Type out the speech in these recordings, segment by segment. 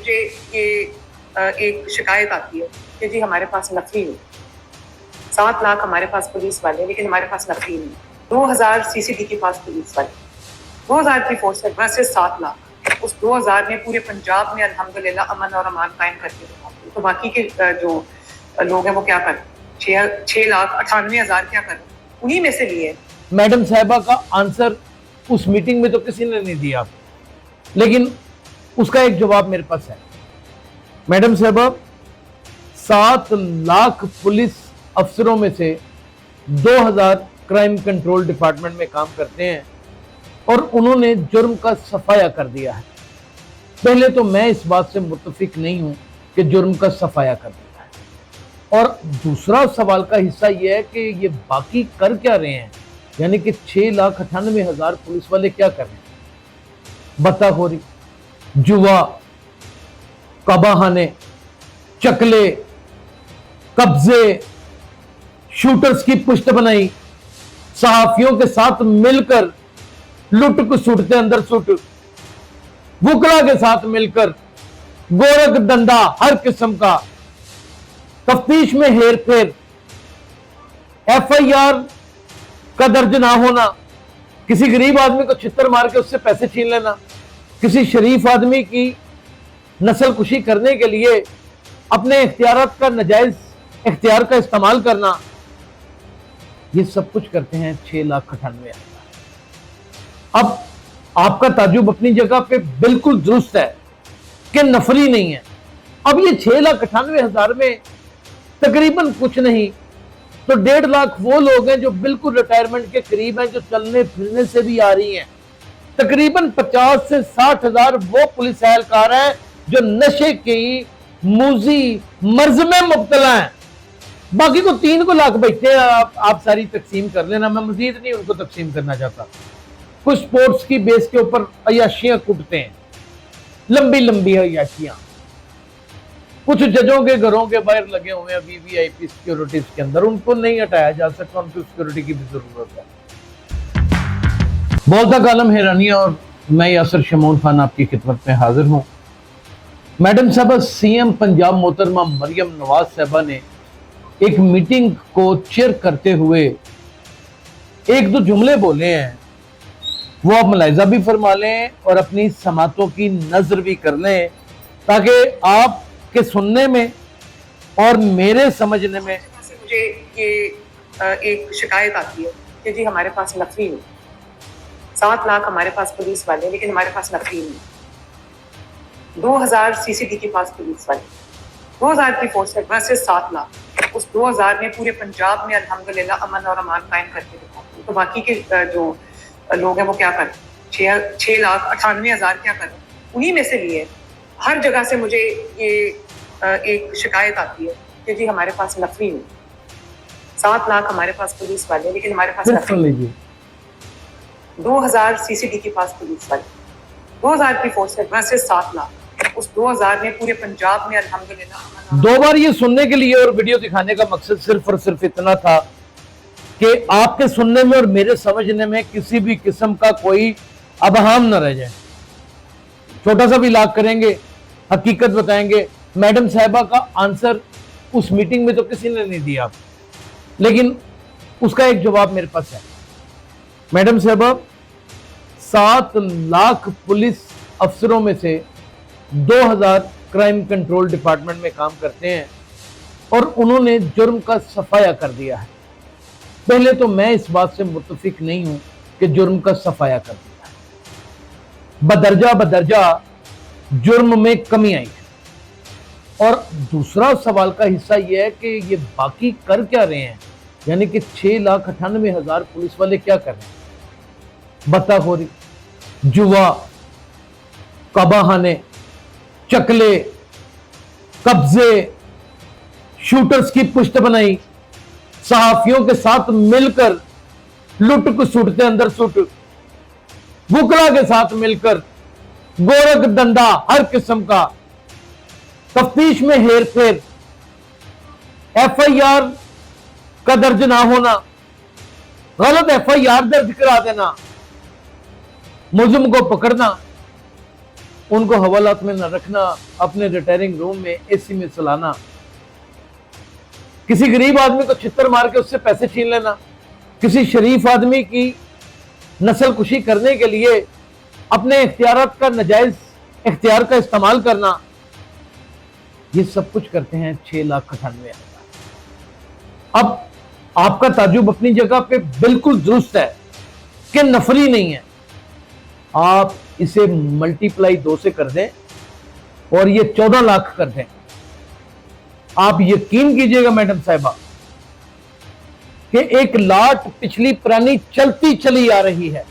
मुझे ये एक शिकायत आती है कि जी हमारे पास नफरी नहीं, 7 लाख हमारे पास पुलिस वाले, लेकिन हमारे पास नफरी नहीं। 2000 सीसीडी के पास पुलिस वाले, 2000 की फोर्स है वर्सेस 7 लाख। उस 2000 ने पूरे पंजाब में अल्हम्दुलिल्लाह अमन और अमान कायम करके रखा। तो बाकी के जो लोग हैं वो क्या करें? 6,98,000 क्या करें? उन्हीं में से लिए। मैडम साहिबा का आंसर उस मीटिंग में तो किसी ने नहीं दिया, लेकिन उसका एक जवाब मेरे पास है। मैडम साहिबा 7 लाख पुलिस अफसरों में से 2000 क्राइम कंट्रोल डिपार्टमेंट में काम करते हैं और उन्होंने जुर्म का सफाया कर दिया है। पहले तो मैं इस बात से मुत्तफिक नहीं हूं कि जुर्म का सफाया कर दिया है, और दूसरा सवाल का हिस्सा यह है कि ये बाकी कर क्या रहे हैं, यानी कि 6,98,000 पुलिस वाले क्या कर रहे हैं? बत्ताखोरी, जुआ, कबाहाने, चकले, कब्जे, शूटर्स की पुष्ट बनाई, सहाफियों के साथ मिलकर लुट को सुटते अंदर सुट, वुकला के साथ मिलकर गोरख धंधा हर किस्म का, तफ्तीश में हेर फेर, FIR का दर्ज ना होना, किसी गरीब आदमी को छितर मार के उससे पैसे छीन लेना, किसी शरीफ आदमी की नस्ल कुशी करने के लिए अपने इख्तियारात का नाजायज इख्तियार का इस्तेमाल करना, ये सब कुछ करते हैं 6,98,000। अब आपका ताजुब अपनी जगह पे बिल्कुल दुरुस्त है कि नफरी नहीं है। अब ये 6,98,000 में तकरीबन कुछ नहीं तो 1.5 लाख वो लोग हैं जो बिल्कुल रिटायरमेंट के करीब हैं, जो चलने फिरने से भी आ रही हैं। तकरीबन 50 से 60,000 वो पुलिस एहलकार हैं जो नशे की मूजी मर्ज में मुब्तला हैं। बाकी को 3 लाख बैठे हैं, आप सारी तकसीम कर लेना, मैं मजीद नहीं उनको तकसीम करना चाहता। कुछ स्पोर्ट्स की बेस के ऊपर अयाशियां कुटते हैं, लंबी लंबी अयाशियां। कुछ जजों के घरों के बाहर लगे हुए हैं VVIP सिक्योरिटीज के अंदर, उनको नहीं हटाया जा सकता, उनको सिक्योरिटी की भी जरूरत है। बोलता कालम हैरानिया, और मैं यासर शमून खान आपकी खिदमत में हाजिर हूं। मैडम साहबा CM पंजाब मोहतरमा मरियम नवाज साहबा ने एक मीटिंग को चेयर करते हुए 1-2 जुमले बोले हैं, वो आप मुलाहिजा भी फरमा लें और अपनी समातों की नजर भी कर लें, ताकि आपके सुनने में और मेरे समझने में। मुझे ये एक शिकायत आती है कि जी हमारे पास नफरी नहीं, 7 लाख हमारे पास पुलिस वाले, लेकिन हमारे पास नफरी नहीं। 2000 सीसीडी के पास पुलिस वाले, 2000 की फोर्स है वर्सेस 7 लाख। उस 2000 ने पूरे पंजाब में अल्हम्दुलिल्लाह अमन और अमान कायम करके रखा। तो बाकी के जो लोग हैं वो क्या करें? 6,98,000 क्या करें? उन्हीं में से लिए। हर जगह से मुझे ये एक शिकायत आती है कि जी हमारे पास नफरी नहीं, 7 लाख हमारे पास पुलिस वाले, लेकिन हमारे पास नफरी नहीं। 2000 सीसीडी के पास पुलिस वाले, 2000 की फोर्स है वर्सेस 7 लाख। उस 2000 ने पूरे पंजाब में अल्हम्दुलिल्लाह। 2 बार ये सुनने के लिए और वीडियो दिखाने का मकसद सिर्फ और सिर्फ इतना था कि आपके सुनने में और मेरे समझने में किसी भी किस्म का कोई अबहम न रह जाए। छोटा सा भी इलाक करेंगे, हकीकत बताएंगे। मैडम साहिबा का आंसर उस मीटिंग में तो किसी ने नहीं दिया, लेकिन उसका एक जवाब मेरे पास है। मैडम साहिबा 7 लाख पुलिस अफसरों में से 2000 क्राइम कंट्रोल डिपार्टमेंट में काम करते हैं और उन्होंने जुर्म का सफाया कर दिया है। पहले तो मैं इस बात से मुत्तफिक नहीं हूं कि जुर्म का सफाया कर दिया है। बदरजा बदरजा जुर्म में कमी आई है। और दूसरा सवाल का हिस्सा यह है कि ये बाकी कर क्या रहे हैं, यानी कि 6,98,000 पुलिस वाले क्या कर रहे हैं? बत्ताखोरी, जुआ, कबाहाने, चकले, कब्जे, शूटर्स की पुष्ट बनाई, सहाफियों के साथ मिलकर लुट को सुटते अंदर सुट, वुकला के साथ मिलकर गोरख धंधा हर किस्म का, तफ्तीश में हेर फेर, FIR का दर्ज ना होना, गलत FIR दर्ज करा देना, मुलजिम को पकड़ना, उनको हवालात में न रखना, अपने रिटायरिंग रूम में एसी में सुलाना, किसी गरीब आदमी को छितर मार के उससे पैसे छीन लेना, किसी शरीफ आदमी की नस्ल कुशी करने के लिए अपने इख्तियारात का नाजायज इख्तियार का इस्तेमाल करना, ये सब कुछ करते हैं 6,98,000। अब आपका ताजुब अपनी जगह पे बिल्कुल दुरुस्त है कि नफरी नहीं है। आप इसे मल्टीप्लाई 2 से कर दें और ये 14 लाख कर दें। आप यकीन कीजिएगा मैडम साहिबा कि एक लाट पिछली पुरानी चलती चली आ रही है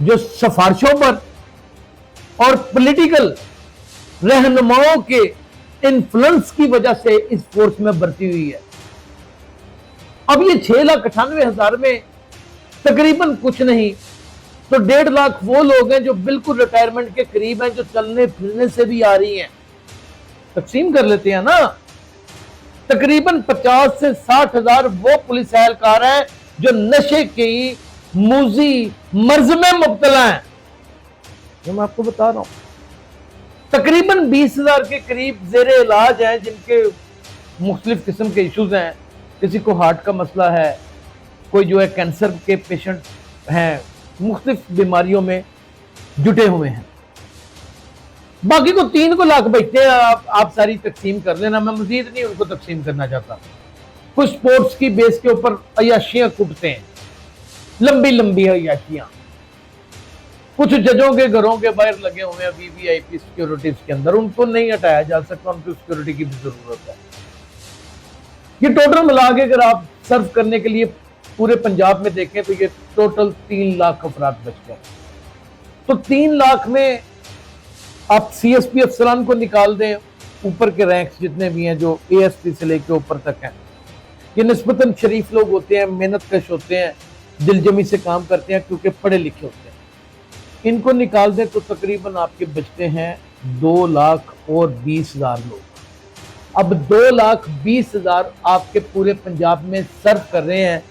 जो सिफारिशों पर और पॉलिटिकल रहनुमाओं के इन्फ्लुएंस की वजह से इस फोर्स में बढ़ती हुई है। अब ये 6,98,000 में तकरीबन कुछ नहीं तो 1.5 लाख वो लोग हैं जो बिल्कुल रिटायरमेंट के करीब हैं, जो चलने फिरने से भी आ रही हैं। तकसीम कर लेते हैं ना। तकरीबन 50 से 60,000 वो पुलिस एहलकार हैं जो नशे की मूजी मर्ज में मुब्तला हैं, जो मैं आपको बता रहा हूं। तकरीबन 20,000 के करीब जेरे इलाज हैं जिनके मुख्तलिफ किस्म के इश्यूज हैं। किसी को हार्ट का मसला है, कोई जो है कैंसर के पेशेंट हैं, मुख्तलिफ बीमारियों में जुटे हुए हैं। बाकी को 3 लाख बचते हैं। आप सारी तकसीम कर लेना, मैं मजीद नहीं उनको तकसीम करना चाहता। कुछ स्पोर्ट्स की बेस के ऊपर अयाशियां कुटते हैं, लंबी लंबी अयाशियां। कुछ जजों के घरों के बाहर लगे हुए हैं वीवीआईपी सिक्योरिटीज के अंदर, उनको नहीं हटाया जा सकता, उनको सिक्योरिटी की भी जरूरत है। ये टोटल मिला के अगर आप सर्व करने के लिए पूरे पंजाब में देखें तो ये टोटल 3 लाख अफराद बच गए। तो 3 लाख में आप सीएसपी अफसरान को निकाल दें, ऊपर के रैंक्स जितने भी हैं जो एएसपी से लेके ऊपर तक हैं, ये निस्बतन शरीफ लोग होते हैं, मेहनत कश होते हैं, दिलजमी से काम करते हैं क्योंकि पढ़े लिखे होते हैं। इनको निकाल दें तो तकरीबन आपके बचते हैं 2,20,000 लोग। अब 2,20,000 आपके पूरे पंजाब में सर्व कर रहे हैं।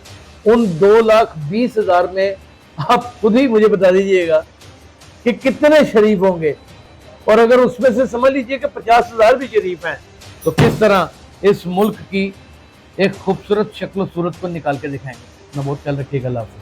उन 2,20,000 में आप खुद ही मुझे बता दीजिएगा कि कितने शरीफ होंगे, और अगर उसमें से समझ लीजिए कि 50,000 भी शरीफ हैं तो किस तरह इस मुल्क की एक खूबसूरत शक्ल सूरत को निकाल के दिखाएंगे। ना बहुत ख्याल रखिएगा। अल्लाह हाफ़िज़।